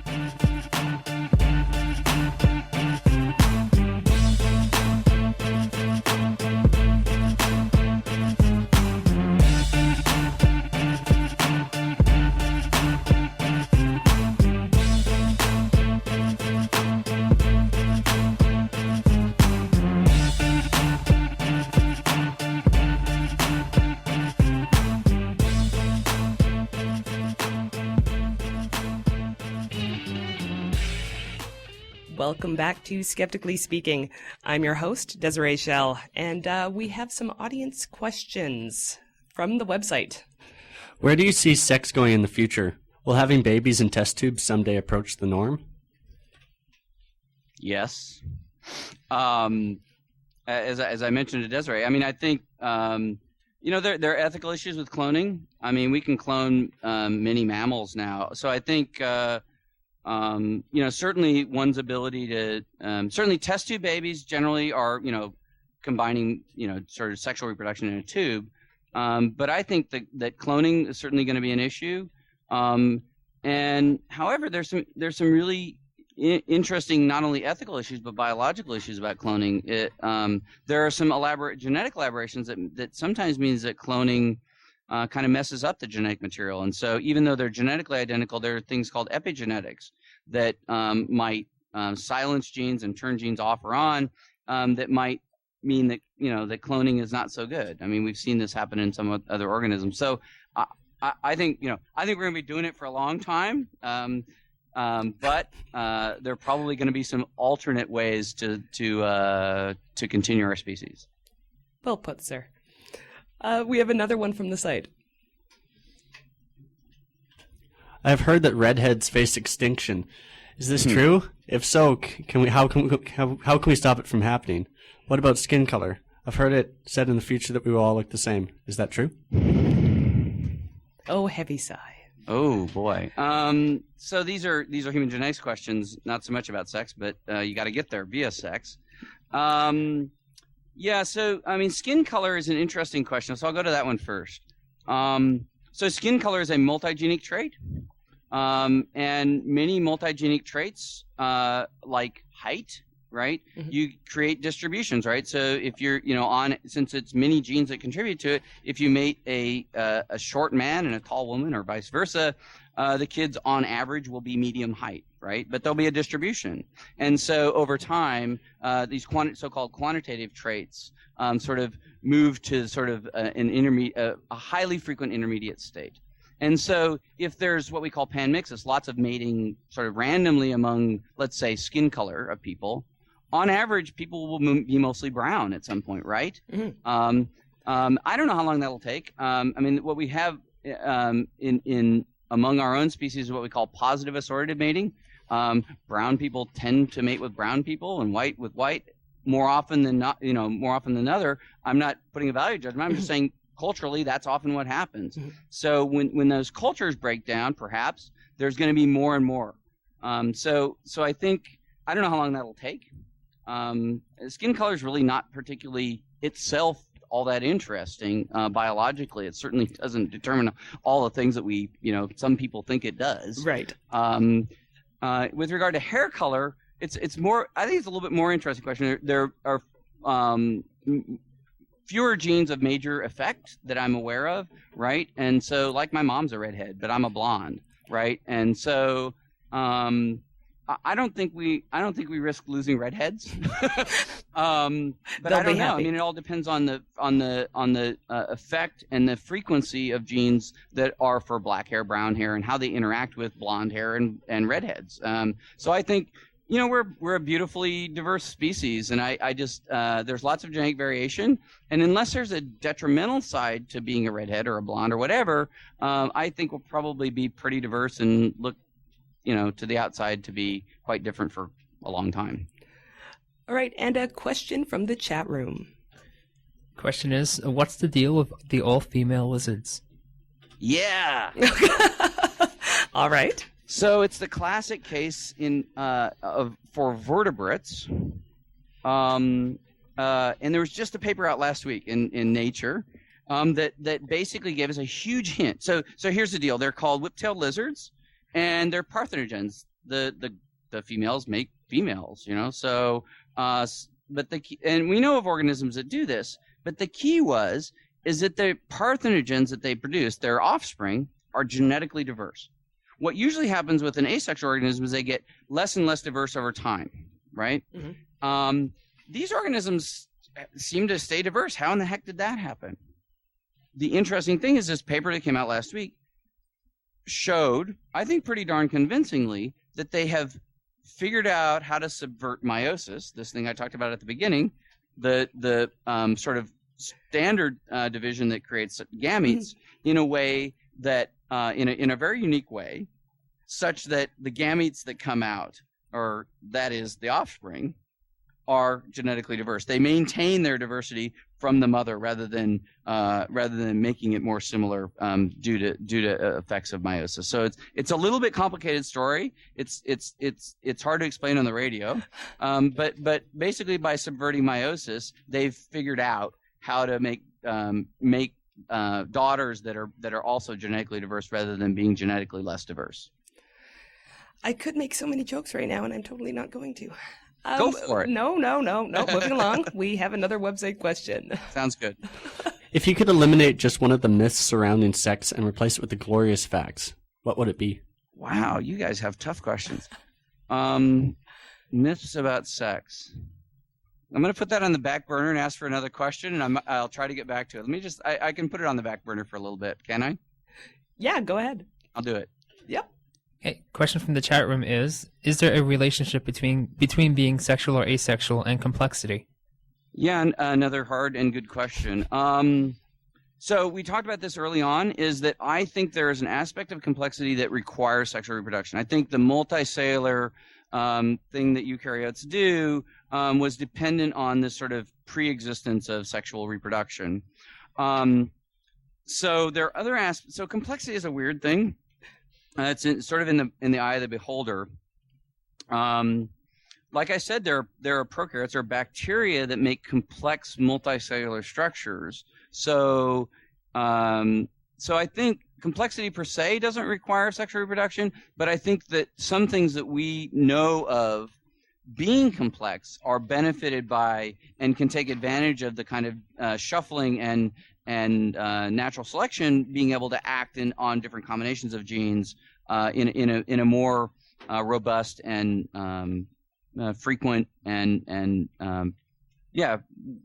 Welcome back to Skeptically Speaking. I'm your host, Desiree Schell, and we have some audience questions from the website. Where do you see sex going in the future? Will having babies in test tubes someday approach the norm? Yes. As I mentioned to Desiree, I mean, I think, there are ethical issues with cloning. I mean, we can clone many mammals now. So I think, certainly one's ability to, certainly test tube babies generally are, combining, sort of sexual reproduction in a tube. But I think that cloning is certainly going to be an issue. And however, there's some really interesting, not only ethical issues, but biological issues about cloning. There are some elaborate genetic elaborations that sometimes means that cloning kind of messes up the genetic material. And so even though they're genetically identical, there are things called epigenetics that might silence genes and turn genes off or on that might mean that, that cloning is not so good. I mean, we've seen this happen in some other organisms. So I think, we're going to be doing it for a long time. But there are probably going to be some alternate ways to continue our species. Well put, sir. We have another one from the site. I've heard that redheads face extinction. Is this true? If so, how can we stop it from happening? What about skin color? I've heard it said in the future that we will all look the same. Is that true? Oh, heavy sigh. Oh boy. So these are human genetics questions, not so much about sex, but you got to get there via sex. Yeah. So I mean, skin color is an interesting question. So I'll go to that one first. So skin color is a multigenic trait, and many multigenic traits, like height, right? Mm-hmm. You create distributions, right? So if you're, since it's many genes that contribute to it, if you mate a short man and a tall woman, or vice versa, the kids on average will be medium height, right? But there'll be a distribution, and so over time, these so-called quantitative traits sort of move to sort of a highly frequent intermediate state. And so if there's what we call panmixis, lots of mating sort of randomly among, let's say, skin color of people, on average, people will be mostly brown at some point, right? Mm-hmm. I don't know how long that'll take. I mean, what we have in among our own species is what we call positive assortative mating. Brown people tend to mate with brown people and white with white more often than not. More often than other. I'm not putting a value judgment. I'm just saying culturally that's often what happens. Mm-hmm. So when those cultures break down, perhaps there's going to be more and more. So I think I don't know how long that'll take. Skin color is really not particularly itself all that interesting biologically. It certainly doesn't determine all the things that some people think it does. Right. With regard to hair color, it's more. I think it's a little bit more interesting question. There are fewer genes of major effect that I'm aware of, right? And so, like my mom's a redhead, but I'm a blonde, right? And so, I don't think we risk losing redheads. But I don't know. I mean, it all depends on the effect and the frequency of genes that are for black hair, brown hair, and how they interact with blonde hair and redheads. So I think, we're a beautifully diverse species, and I just there's lots of genetic variation, and unless there's a detrimental side to being a redhead or a blonde or whatever, I think we'll probably be pretty diverse and look, to the outside to be quite different for a long time. All right, and a question from the chat room. Question is, what's the deal with the all-female lizards? Yeah. All right. So it's the classic case for vertebrates. And there was just a paper out last week in Nature that basically gave us a huge hint. So here's the deal. They're called whip-tailed lizards, and they're parthenogens. The females make females, So, and we know of organisms that do this. But the key is that the parthenogens that they produce, their offspring, are genetically diverse. What usually happens with an asexual organism is they get less and less diverse over time, right? Mm-hmm. These organisms seem to stay diverse. How in the heck did that happen? The interesting thing is this paper that came out last week showed, I think pretty darn convincingly, that they have figured out how to subvert meiosis, this thing I talked about at the beginning, the sort of standard division that creates gametes in a way that in a very unique way, such that the gametes that come out, or that is the offspring, are genetically diverse. They maintain their diversity from the mother rather than making it more similar due to effects of meiosis. So it's a little bit complicated story. It's hard to explain on the radio, but basically by subverting meiosis, they've figured out how to make daughters that are also genetically diverse rather than being genetically less diverse. I could make so many jokes right now, and I'm totally not going to. Go for it. No. Moving along. We have another website question. Sounds good. If you could eliminate just one of the myths surrounding sex and replace it with the glorious facts, what would it be? Wow, you guys have tough questions. Myths about sex. I'm going to put that on the back burner and ask for another question, and I'll try to get back to it. I can put it on the back burner for a little bit, can I? Yeah, go ahead. I'll do it. Yep. Okay, question from the chat room is there a relationship between being sexual or asexual and complexity? Yeah, another hard and good question. So we talked about this early on, is that I think there is an aspect of complexity that requires sexual reproduction. I think the multicellular thing that eukaryotes do was dependent on this sort of pre-existence of sexual reproduction. So there are other aspects. So complexity is a weird thing. It's sort of in the eye of the beholder. Like I said, there are prokaryotes, there are bacteria that make complex multicellular structures. So I think complexity per se doesn't require sexual reproduction, but I think that some things that we know of being complex are benefited by and can take advantage of the kind of shuffling and natural selection being able to act on different combinations of genes in a more robust and frequent and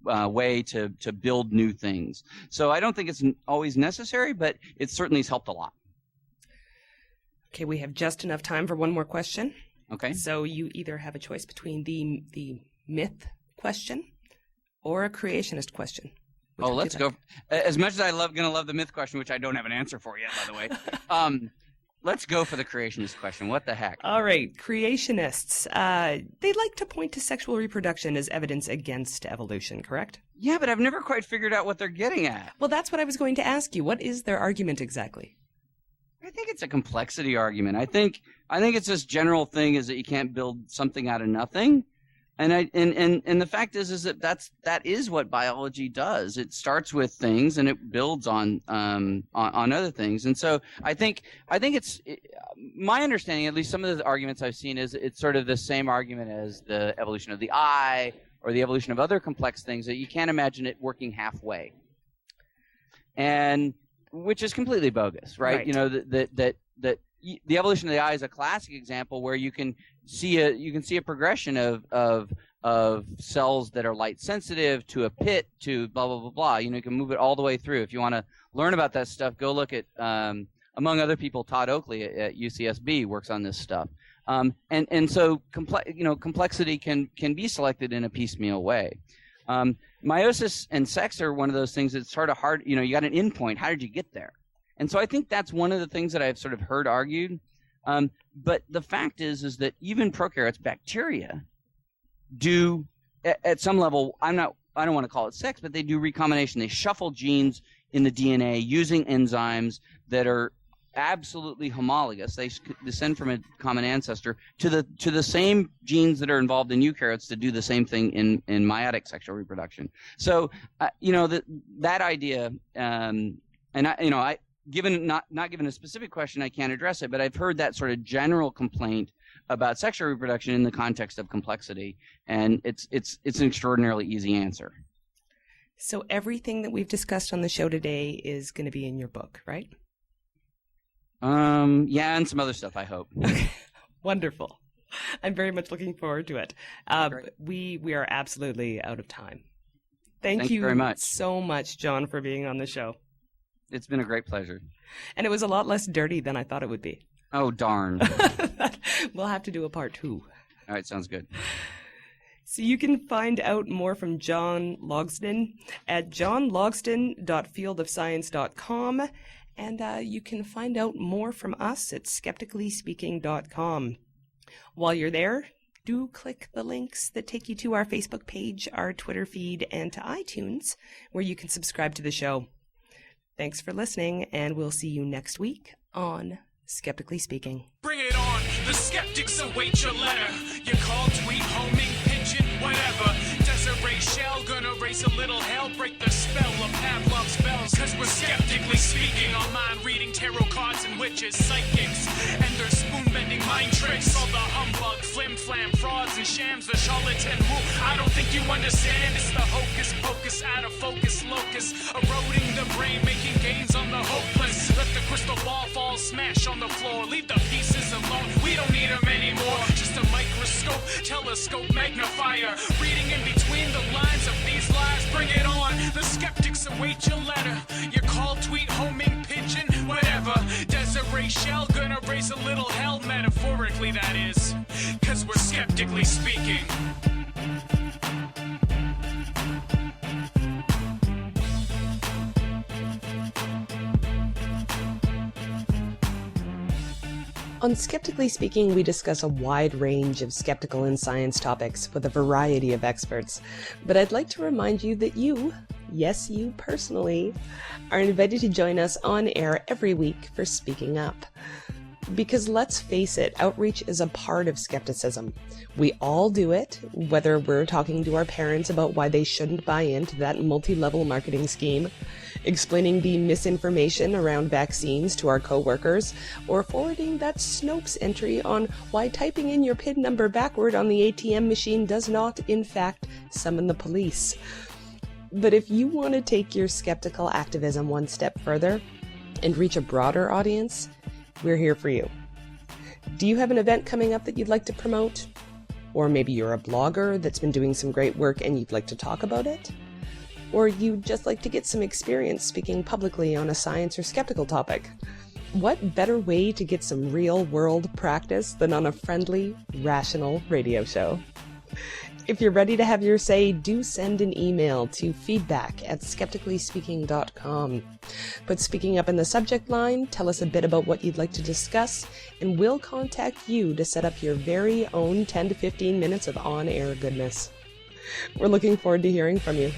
way to build new things. So I don't think it's always necessary, but it certainly has helped a lot. Okay, we have just enough time for one more question. Okay. So you either have a choice between the myth question or a creationist question. Oh, let's go. As much as going to love the myth question, which I don't have an answer for yet, by the way. Let's go for the creationist question. What the heck? All right. Creationists, they like to point to sexual reproduction as evidence against evolution, correct? Yeah, but I've never quite figured out what they're getting at. Well, that's what I was going to ask you. What is their argument exactly? I think it's a complexity argument. I think it's this general thing is that you can't build something out of nothing. And the fact is that that is what biology does. It starts with things and it builds on other things. And so I think my understanding, at least some of the arguments I've seen, is it's sort of the same argument as the evolution of the eye or the evolution of other complex things, that you can't imagine it working halfway, and which is completely bogus, right? You know, that the evolution of the eye is a classic example where you can see a progression of cells that are light sensitive to a pit to blah blah blah blah. You know, you can move it all the way through. If you want to learn about that stuff, go look at among other people, Todd Oakley at UCSB works on this stuff. And so complexity can be selected in a piecemeal way. Meiosis and sex are one of those things that's sort of hard. You know, you got an endpoint. How did you get there? And so I think that's one of the things that I've sort of heard argued. But the fact is that even prokaryotes, bacteria, do at some level. I don't want to call it sex, but they do recombination. They shuffle genes in the DNA using enzymes that are absolutely homologous. They descend from a common ancestor to the same genes that are involved in eukaryotes to do the same thing in meiotic sexual reproduction. So that idea, given not given a specific question, I can't address it, but I've heard that sort of general complaint about sexual reproduction in the context of complexity, and it's an extraordinarily easy answer. So everything that we've discussed on the show today is going to be in your book, right? Yeah, and some other stuff, I hope. Okay. Wonderful. I'm very much looking forward to it. We are absolutely out of time. Thank you very much. So much, John, for being on the show. It's been a great pleasure. And it was a lot less dirty than I thought it would be. Oh, darn. We'll have to do a part 2. All right, sounds good. So you can find out more from John Logsdon at johnlogsdon.fieldofscience.com, and you can find out more from us at skepticallyspeaking.com. While you're there, do click the links that take you to our Facebook page, our Twitter feed, and to iTunes, where you can subscribe to the show. Thanks for listening, and we'll see you next week on Skeptically Speaking. Bring it on, the skeptics await your letter. Your call, tweet, homing, pigeon, whatever. Desiree Shell, gonna raise a little hell, break the spell of Pavlov's bells. Cause we're skeptically speaking, on mind reading tarot cards and witches, psychics, and their spoon-bending mind tricks. All the humbug, flim-flam, frauds and shams, the charlatan who I don't think you understand. It's the hocus pocus, out of focus locus, eroding the brain, making gains on the hopeless. Let the crystal ball fall, smash on the floor, leave the pieces alone, we don't need them anymore. Just a microscope, telescope, magnifier, reading in between the lines of these lies. Bring it on, the skeptics await your letter. Your call, tweet, homing, pigeon, whatever. Desiree Shell, gonna raise a little hell, metaphorically that is, cause we're skeptically speaking. On Skeptically Speaking, we discuss a wide range of skeptical and science topics with a variety of experts. But I'd like to remind you that you, yes, you personally, are invited to join us on air every week for Speaking Up. Because let's face it, outreach is a part of skepticism. We all do it, whether we're talking to our parents about why they shouldn't buy into that multi-level marketing scheme, explaining the misinformation around vaccines to our coworkers, or forwarding that Snopes entry on why typing in your PIN number backward on the ATM machine does not, in fact, summon the police. But if you want to take your skeptical activism one step further and reach a broader audience, we're here for you. Do you have an event coming up that you'd like to promote? Or maybe you're a blogger that's been doing some great work and you'd like to talk about it? Or you'd just like to get some experience speaking publicly on a science or skeptical topic? What better way to get some real-world practice than on a friendly, rational radio show? If you're ready to have your say, do send an email to feedback@skepticallyspeaking.com. Put Speaking Up in the subject line, tell us a bit about what you'd like to discuss, and we'll contact you to set up your very own 10 to 15 minutes of on-air goodness. We're looking forward to hearing from you.